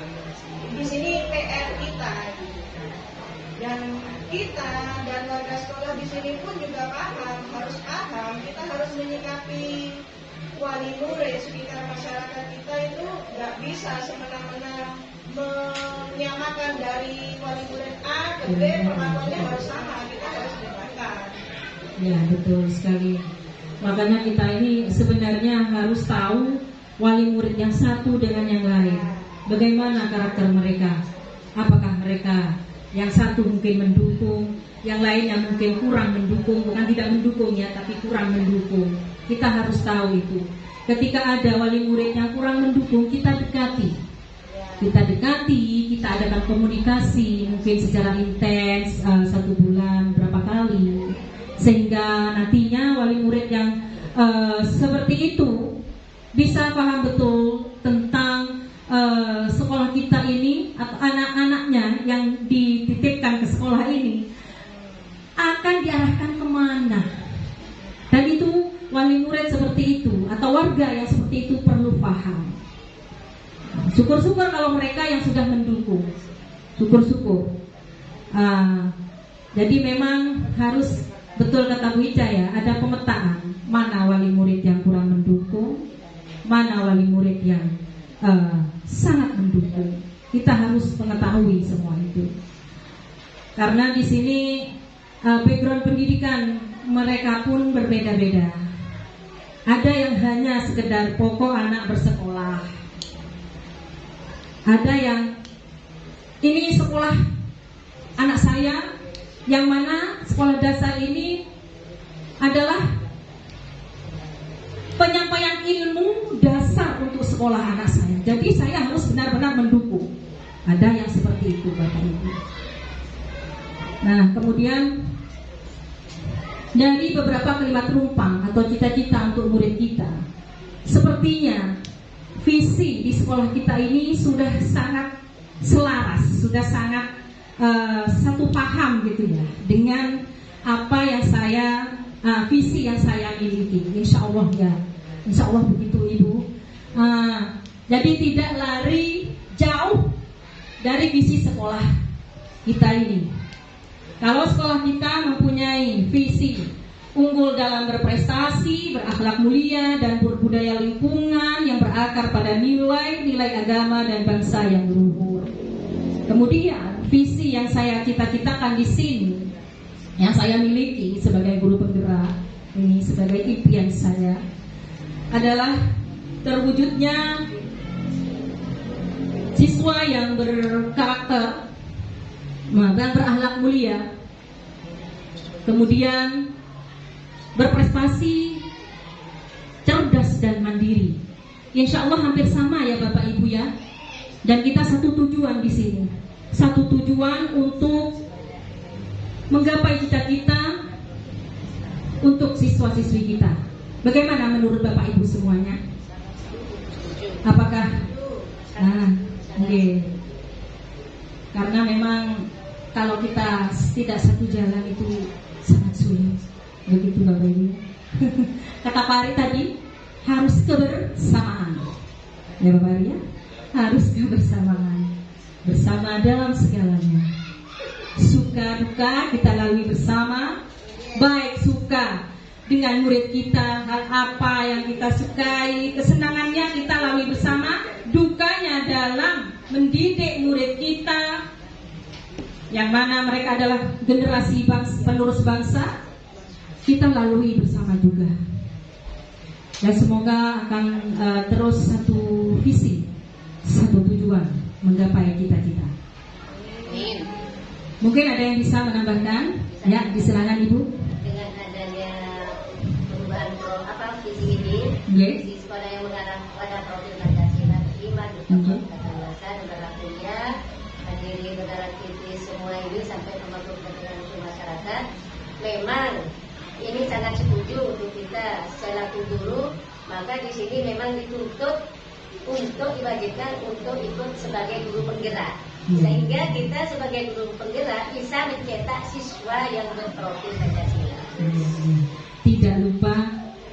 di sini PR kita. Dan kita dan warga sekolah di sini pun juga harus paham, kita harus menyikapi wali murid sekitar masyarakat kita itu nggak bisa semena-mena menyamakan dari wali murid A ke B, perlakuannya harus sama, kita harus bedakan. Ya, betul sekali. Makanya kita ini sebenarnya harus tahu wali murid yang satu dengan yang lain. Bagaimana karakter mereka? Apakah mereka yang satu mungkin mendukung, yang lainnya mungkin kurang mendukung, bukan tidak mendukung ya, tapi kurang mendukung. Kita harus tahu itu. Ketika ada wali murid yang kurang mendukung, kita dekati, kita adakan komunikasi mungkin secara intens 1 bulan berapa kali, sehingga nantinya wali murid yang seperti itu bisa paham betul tentang sekolah kita ini atau anak-anaknya yang dititipkan ke sekolah ini akan diarahkan kemana. Dan itu wali murid seperti itu atau warga yang seperti itu perlu paham. Syukur-syukur kalau mereka yang sudah mendukung, syukur-syukur. Jadi memang harus betul kata Bu Ica ya, ada pemetaan mana wali murid yang kurang mendukung, mana wali murid yang sangat mendukung. Kita harus mengetahui semua itu. Karena di sini background pendidikan mereka pun berbeda-beda. Ada yang hanya sekedar pokok anak bersekolah. Ada yang ini sekolah anak saya, yang mana sekolah dasar ini adalah penyampaian ilmu dasar untuk sekolah anak saya. Jadi saya harus benar-benar mendukung. Ada yang seperti itu Bapak Ibu. Nah, kemudian dari beberapa kalimat rumpang atau cita-cita untuk murid kita, sepertinya visi di sekolah kita ini sudah sangat selaras, sudah sangat satu paham gitu ya dengan apa yang saya visi yang saya miliki. Insya Allah ya, insya Allah begitu Ibu. Jadi tidak lari jauh dari visi sekolah kita ini. Kalau sekolah kita mempunyai visi unggul dalam berprestasi, berakhlak mulia, dan berbudaya lingkungan yang berakar pada nilai-nilai agama dan bangsa yang luhur. Kemudian visi yang saya cita-citakan di sini yang saya miliki sebagai guru penggerak ini, sebagai impian saya adalah terwujudnya siswa yang berkarakter dan berakhlak mulia, kemudian berprestasi, cerdas dan mandiri. Insya Allah hampir sama ya Bapak Ibu ya. Dan kita satu tujuan di sini, satu tujuan untuk menggapai cita-cita untuk siswa-siswi kita. Bagaimana menurut Bapak Ibu semuanya? Apakah? Okay. Karena memang kalau kita tidak satu jalan itu sangat sulit. Begitu Bapak Ibu. Kata Pak Ari tadi, harus kebersamaan. Ya Bapak Ari ya? Harus kebersamaan. Bersama dalam segalanya. Suka duka kita lalui bersama. Baik suka dengan murid kita, hal apa yang kita sukai, kesenangannya kita lalui bersama. Dukanya dalam mendidik murid kita, yang mana mereka adalah generasi penerus bangsa, kita lalui bersama juga. Dan semoga akan terus satu visi, satu tujuan, menggapai cita-cita. Mungkin ada yang bisa menambahkan? Ya, disilakan Ibu. Dengan adanya perubahan visi ini, visi sekolah yang mengarah pada profil Pancasila, terima kata bahasa, negara kuliah, hadiri negara kritis semua ini sampai membantu kepentingan masyarakat. Memang ini sangat setuju untuk kita selaku guru, maka di sini memang dituntut untuk diwajibkan untuk ikut sebagai guru penggerak, sehingga kita sebagai guru penggerak bisa mencetak siswa yang berprofil Pancasila. Tidak lupa,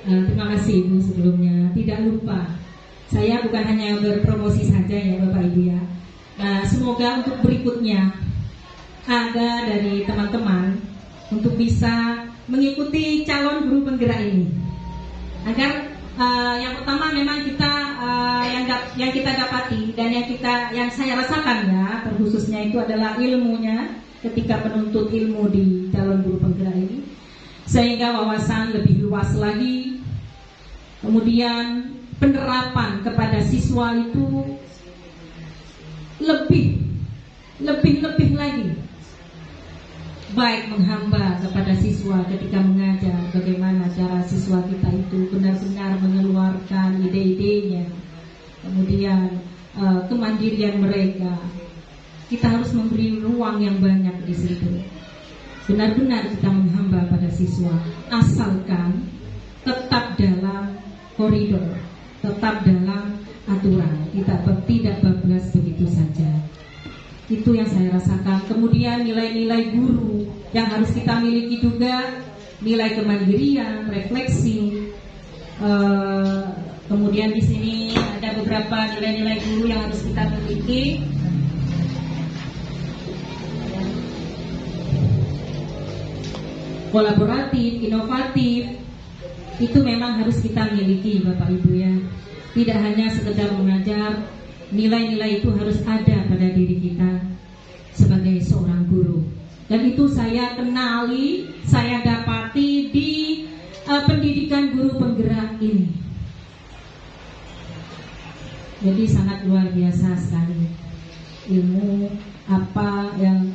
terima kasih Ibu sebelumnya. Tidak lupa, saya bukan hanya berpromosi saja ya Bapak Ibu ya. Semoga untuk berikutnya ada dari teman-teman untuk bisa mengikuti calon guru penggerak ini, agar yang pertama memang kita yang kita dapati dan yang saya rasakan ya terkhususnya itu adalah ilmunya ketika penuntut ilmu di calon guru penggerak ini, sehingga wawasan lebih luas lagi, kemudian penerapan kepada siswa itu lebih lagi, baik menghamba kepada siswa ketika mengajar, bagaimana cara siswa kita itu benar-benar mengeluarkan ide-idenya, kemudian kemandirian mereka. Kita harus memberi ruang yang banyak di situ. Benar-benar kita menghamba pada siswa, asalkan tetap dalam koridor, tetap dalam aturan. Kita tidak bablas begitu saja. Itu yang saya rasakan. Kemudian nilai-nilai guru yang harus kita miliki juga, nilai kemandirian, refleksi. Kemudian di sini ada beberapa nilai-nilai guru yang harus kita miliki. Kolaboratif, inovatif, itu memang harus kita miliki Bapak Ibu ya. Tidak hanya sekedar mengajar, nilai-nilai itu harus ada pada diri kita sebagai seorang guru. Dan itu saya kenali, saya dapati di pendidikan guru penggerak ini. Jadi sangat luar biasa sekali ilmu apa yang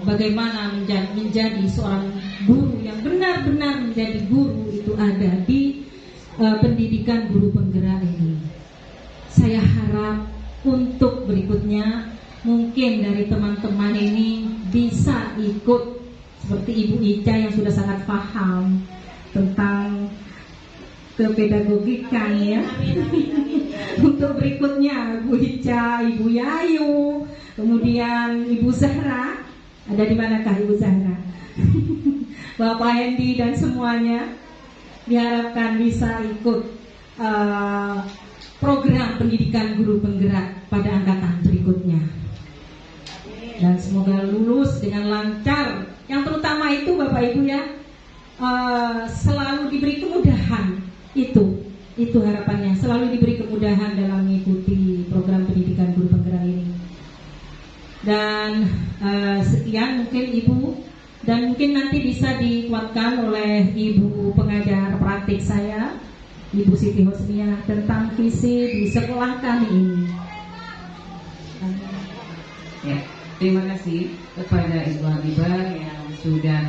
bagaimana menjadi seorang guru yang benar-benar menjadi guru itu ada di pendidikan guru penggerak ini. Saya harap untuk berikutnya mungkin dari teman-teman ini bisa ikut seperti Ibu Ica yang sudah sangat paham tentang kepedagogikan ya. Untuk berikutnya Ibu Ica, Ibu Yayu, kemudian Ibu Zahra. Ada di manakah Ibu Zahra? Bapak Hendi dan semuanya diharapkan bisa ikut program pendidikan guru penggerak pada angkatan berikutnya. Dan semoga lulus dengan lancar. Yang terutama itu Bapak Ibu ya, selalu diberi kemudahan. Itu harapannya, selalu diberi kemudahan dalam mengikuti program pendidikan guru penggerak ini. Dan sekian mungkin Ibu, dan mungkin nanti bisa saya, Ibu Siti Hosniah, tentang visi di sekolah kami ini. Ya, terima kasih kepada Ibu Habibah yang sudah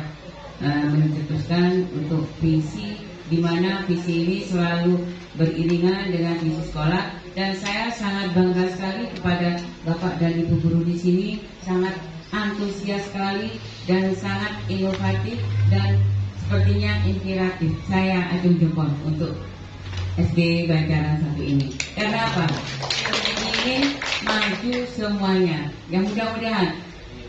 mencetuskan untuk visi, di mana visi ini selalu beriringan dengan visi sekolah, dan saya sangat bangga sekali kepada Bapak dan Ibu guru di sini, sangat antusias sekali dan sangat inovatif dan sepertinya inspiratif. Saya acung jempol untuk SD Banjaran 1 ini. Karena apa? Ingin maju semuanya. Yang mudah-mudahan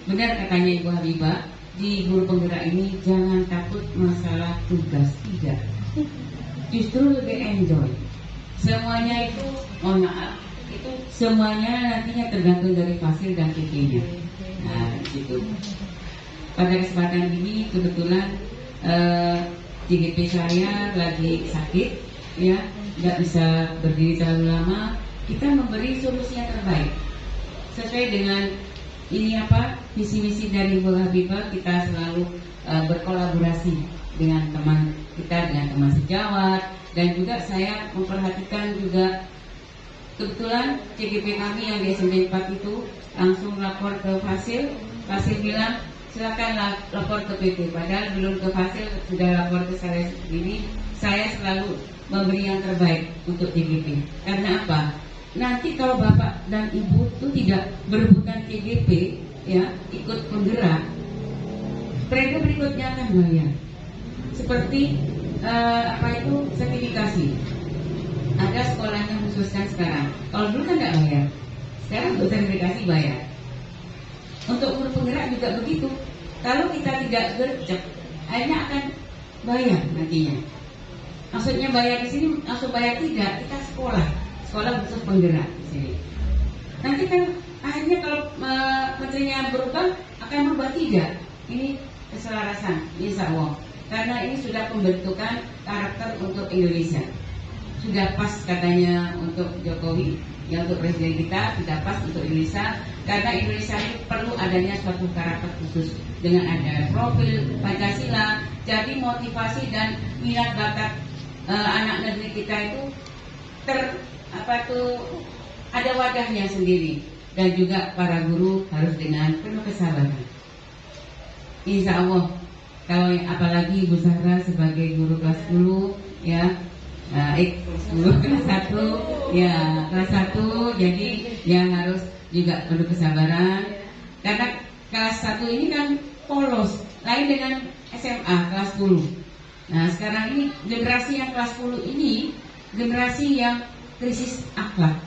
benar katanya Ibu Habibah, di guru penggerak ini jangan takut masalah tugas, tidak. Justru lebih enjoy. Semuanya itu, mohon maaf, itu semuanya nantinya tergantung dari hasil dan PP-nya. Nah, gitu. Pada kesempatan ini kebetulan GGP saya lagi sakit, ya, nggak bisa berdiri terlalu lama. Kita memberi solusi yang terbaik sesuai dengan ini visi misi dari Bu Habibah. Kita selalu berkolaborasi dengan teman kita, dengan teman sejawat, dan juga saya memperhatikan juga kebetulan CGP kami yang di SMP 4 itu langsung lapor ke Fasil bilang silakan lapor ke PP, padahal belum ke Fasil sudah lapor ke saya sendiri. Saya selalu memberi yang terbaik untuk CGP. Karena apa? Nanti kalau Bapak dan Ibu itu tidak berebutan CGP, ya, ikut penggerak, periode berikutnya akan bayar. Seperti sertifikasi. Ada sekolahnya khususkan sekarang. Kalau dulu kan tidak bayar, sekarang untuk sertifikasi bayar. Untuk guru penggerak juga begitu. Kalau kita tidak gercep, akhirnya akan bayar nantinya. Maksudnya bayar di sini langsung bayar tidak, kita sekolah khusus penggerak di sini. Nanti kan akhirnya kalau menterinya berubah akan berubah tidak. Ini keselarasan, insya Allah. Karena ini sudah pembentukan karakter untuk Indonesia. Sudah pas katanya untuk Jokowi, ya, untuk presiden kita sudah pas untuk Indonesia. Karena Indonesia ini perlu adanya suatu karakter khusus dengan ada profil Pancasila. Jadi motivasi dan minat bakat anak negeri kita itu ada wadahnya sendiri. Dan juga para guru harus dengan penuh kesabaran. Insya Allah, kalau apalagi Ibu Zahra sebagai guru kelas 10, ya, guru kelas 1, ya, kelas 1, jadi yang harus juga penuh kesabaran. Karena kelas 1 ini kan polos, lain dengan SMA kelas 10. Nah, sekarang ini generasi yang kelas 10 ini generasi yang krisis akhlak.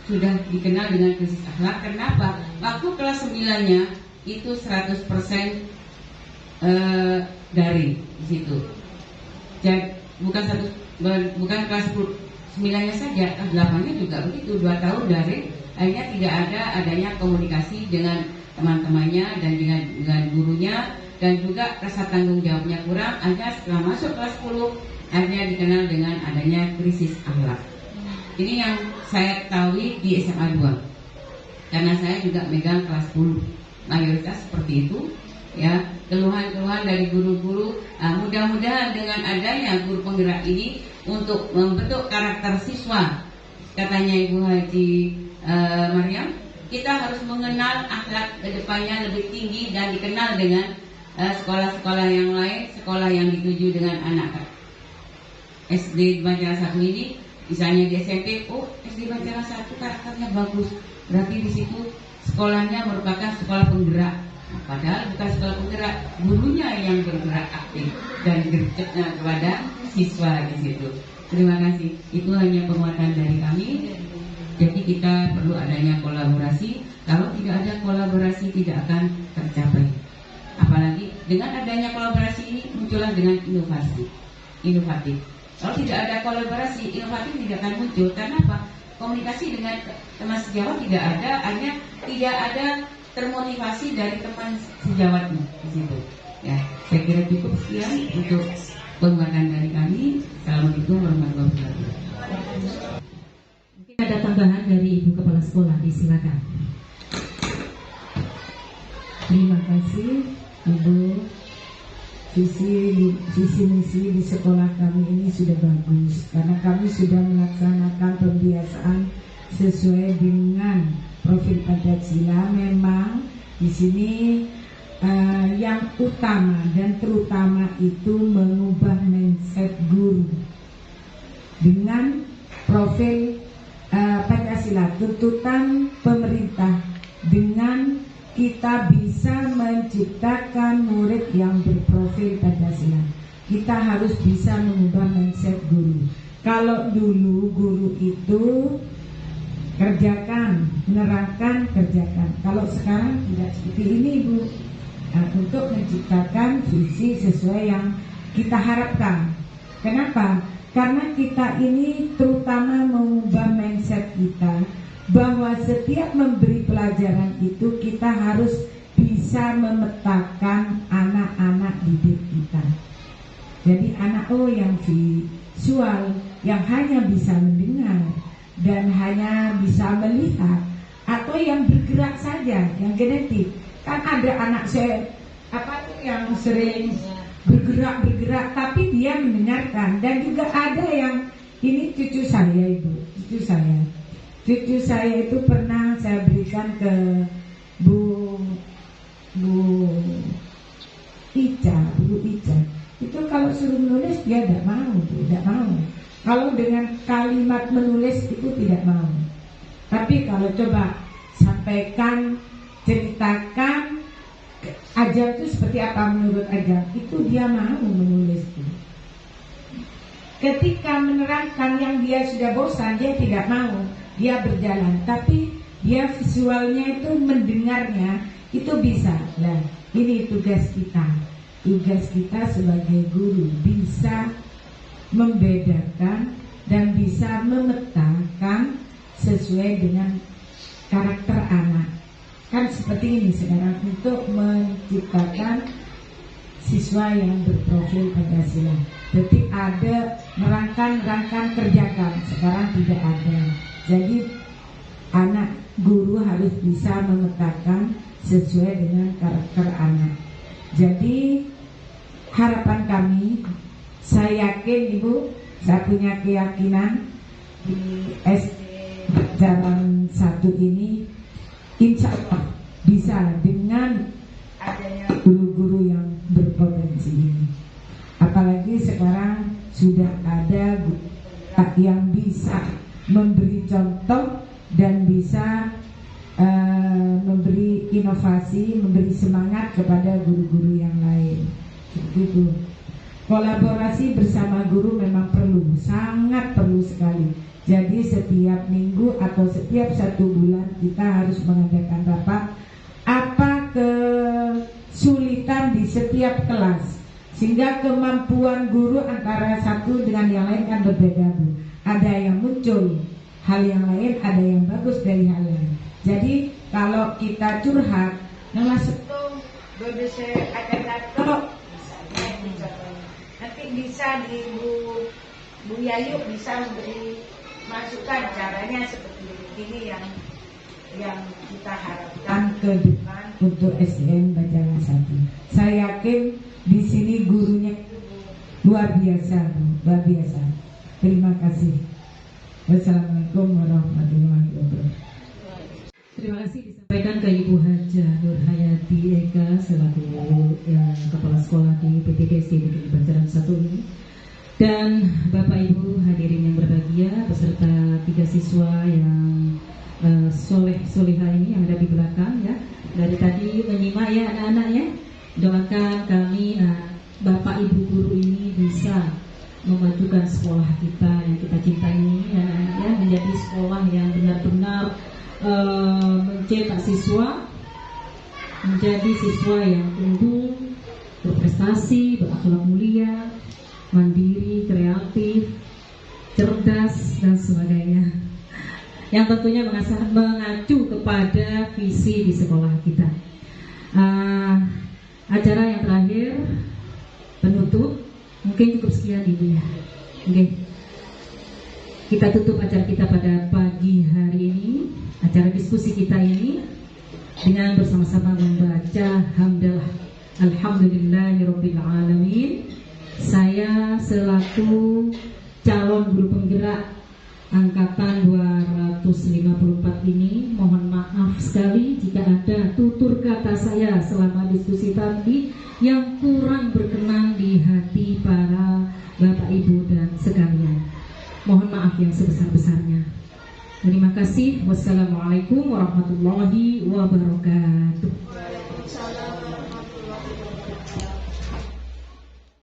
Sudah dikenal dengan krisis akhlak. Kenapa? Waktu kelas 9-nya itu 100% daring di situ. Jadi bukan kelas 9-nya saja, kelas 8-nya juga begitu, 2 tahun daring. Akhirnya tidak adanya komunikasi dengan teman-temannya dan dengan gurunya, dan juga rasa tanggung jawabnya kurang. Akhirnya setelah masuk kelas 10 akhirnya dikenal dengan adanya krisis akhlak. Ini yang saya ketahui di SMA 2, karena saya juga megang kelas 10, mayoritas seperti itu, ya. Keluhan-keluhan dari guru-guru. Mudah-mudahan dengan adanya guru penggerak ini untuk membentuk karakter siswa, katanya Ibu Haji Maryam, kita harus mengenal akhlak kedepannya lebih tinggi dan dikenal dengan sekolah-sekolah yang lain, sekolah yang dituju dengan anak SD Banjaran 1 ini. Misalnya di SMP, SD Banjaran 1 karakternya bagus, berarti di situ sekolahnya merupakan sekolah penggerak. Nah, padahal bukan sekolah penggerak, gurunya yang bergerak aktif dan gercepnya kepada siswa di situ. Terima kasih. Itu hanya penguatan dari kami. Jadi kita perlu adanya kolaborasi. Kalau tidak ada kolaborasi tidak akan tercapai. Apalagi dengan adanya kolaborasi ini muncullah dengan inovatif. Kalau tidak ada kolaborasi, inovatif tidak akan muncul. Karena apa? Komunikasi dengan teman sejawat tidak ada, hanya tidak ada termotivasi dari teman sejawatnya di situ. Ya, saya kira cukup sekian untuk penguatan dari kami. Assalamualaikum warahmatullahi wabarakatuh. Mungkin ada tambahan dari Ibu Kepala Sekolah, disilakan. Terima kasih Ibu visi misi di sekolah kami ini sudah bagus karena kami sudah melaksanakan pembiasaan sesuai dengan profil Pancasila. Memang di sini yang utama dan terutama itu mengubah mindset guru dengan profil Pancasila, tuntutan pemerintah dengan kita bisa menciptakan murid yang berprofil Pancasila. Kita harus bisa mengubah mindset guru. Kalau dulu guru itu kerjakan, menerangkan, kerjakan. Kalau sekarang tidak seperti ini, Bu. Nah, untuk menciptakan visi sesuai yang kita harapkan. Kenapa? Karena kita ini terutama mengubah mindset kita bahwa setiap memberi pelajaran itu kita harus bisa memetakan anak-anak didik kita. Jadi anak yang visual, yang hanya bisa mendengar dan hanya bisa melihat, atau yang bergerak saja, yang genetik. Kan ada anak saya yang sering bergerak tapi dia mendengarkan, dan juga ada yang ini cucu saya itu pernah saya berikan ke Bu Ica. Itu kalau suruh menulis dia tidak mau. Kalau dengan kalimat menulis itu tidak mau. Tapi kalau coba sampaikan, ceritakan ajar itu seperti apa menurut ajar, itu dia mau menulis. Ketika menerangkan yang dia sudah bosan, dia tidak mau. Dia berjalan, tapi dia visualnya itu mendengarnya itu bisa. Nah, ini tugas kita sebagai guru, bisa membedakan dan bisa memetakan sesuai dengan karakter anak. Kan seperti ini sekarang untuk menciptakan siswa yang berprofil Pancasila. Jadi ada nerangkan, kerjakan. Sekarang tidak ada. Jadi anak guru harus bisa memetakan sesuai dengan karakter anak. Jadi harapan kami, saya yakin Ibu, saya punya keyakinan di SD Jalan 1 ini insya Allah bisa dengan adanya guru-guru yang berpotensi ini. Apalagi sekarang sudah ada guru yang bisa memberi contoh dan bisa memberi inovasi, memberi semangat kepada guru-guru yang lain. Itu kolaborasi bersama guru memang perlu, sangat perlu sekali. Jadi setiap minggu atau setiap 1 bulan kita harus mengadakan rapat apa kesulitan di setiap kelas, sehingga kemampuan guru antara satu dengan yang lain kan berbeda, Bu. Ada yang muncul hal yang lain, ada yang bagus dari hal lain. Jadi kalau kita curhat, nama setung bodese akan datok, nanti bisa di Bu Yayu bisa memberi masukan caranya seperti ini yang kita harapkan ke depan untuk SDN Banjaran 1. Saya yakin di sini gurunya luar biasa, luar biasa. Terima kasih. Wassalamualaikum warahmatullahi wabarakatuh. Terima kasih disampaikan ke Ibu Haja Nurhayati Eka selaku Kepala Sekolah di PTD SD Negeri Banjaran 1 ini, dan Bapak Ibu hadirin yang berbahagia beserta 3 siswa yang soleh-soleha ini yang ada di belakang ya. Dari tadi menyimak ya anak-anaknya. Doakan kami Bapak Ibu guru ini bisa memajukan sekolah kita yang kita cintai ini ya, menjadi sekolah yang benar-benar mencetak siswa menjadi siswa yang unggul, berprestasi, berakhlak mulia, mandiri, kreatif, cerdas dan sebagainya, yang tentunya mengacu kepada visi di sekolah kita. Acara yang terakhir penutup mungkin cukup sekian Ibu ya. Oke. Kita tutup acara kita pada pagi hari ini, acara diskusi kita ini dengan bersama-sama membaca hamdalah Alhamdulillahirabbil alamin. Saya selaku calon guru penggerak angkatan 254 ini mohon maaf sekali jika ada tutur kata saya selama diskusi tadi yang kurang berkenan di hati para Bapak Ibu dan sekalian. Mohon maaf yang sebesar-besarnya. Terima kasih. Wassalamualaikum warahmatullahi wabarakatuh. Waalaikumsalam